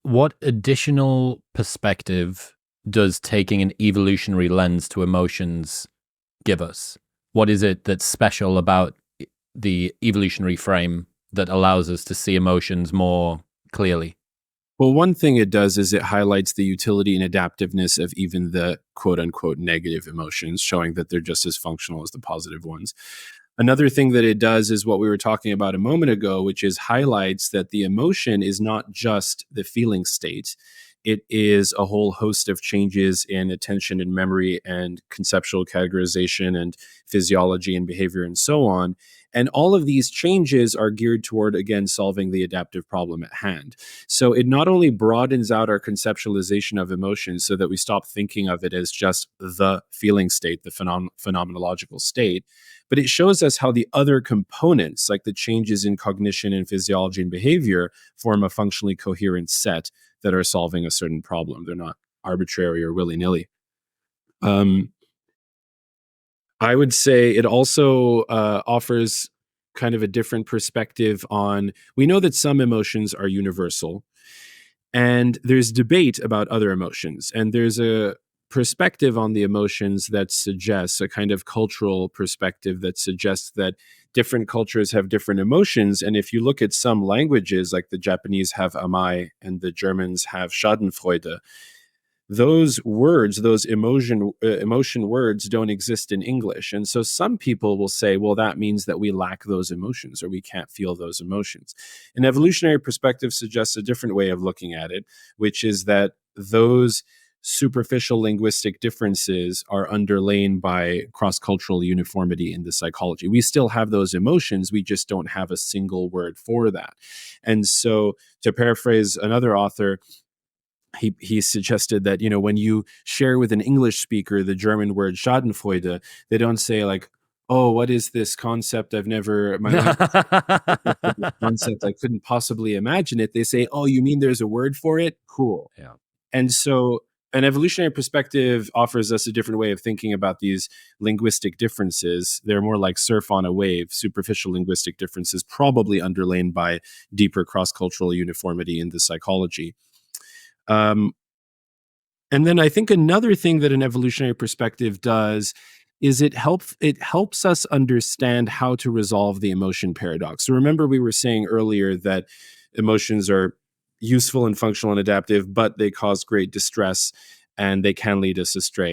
What additional perspective does taking an evolutionary lens to emotions give us? What is it that's special about the evolutionary frame that allows us to see emotions more clearly? Well, one thing it does is it highlights the utility and adaptiveness of even the quote unquote negative emotions, showing that they're just as functional as the positive ones. Another thing that it does is what we were talking about a moment ago, which is highlights that the emotion is not just the feeling state. It is a whole host of changes in attention and memory and conceptual categorization and physiology and behavior and so on. And all of these changes are geared toward, again, solving the adaptive problem at hand. So it not only broadens out our conceptualization of emotions so that we stop thinking of it as just the feeling state, the phenomenological state, but it shows us how the other components, like the changes in cognition and physiology and behavior, form a functionally coherent set that are solving a certain problem. They're not arbitrary or willy-nilly. I would say it also offers kind of a different perspective on, we know that some emotions are universal, and there's debate about other emotions. And there's a perspective on the emotions that suggests a kind of cultural perspective that suggests that different cultures have different emotions. And if you look at some languages, like the Japanese have amai and the Germans have Schadenfreude, those words, those emotion words don't exist in English. And so some people will say, well, that means that we lack those emotions or we can't feel those emotions. An evolutionary perspective suggests a different way of looking at it, which is that those superficial linguistic differences are underlain by cross-cultural uniformity in the psychology. We still have those emotions, we just don't have a single word for that. And so, to paraphrase another author, he suggested that, when you share with an English speaker the German word Schadenfreude, they don't say like, "Oh, what is this concept? I've never my life concept. I couldn't possibly imagine it." They say, "Oh, you mean there's a word for it? Cool." Yeah. And so an evolutionary perspective offers us a different way of thinking about these linguistic differences. They're more like surf on a wave, superficial linguistic differences, probably underlain by deeper cross-cultural uniformity in the psychology. Um, and then I think another thing that an evolutionary perspective does is it helps us understand how to resolve the emotion paradox. So remember, we were saying earlier that emotions are useful and functional and adaptive, but they cause great distress and they can lead us astray.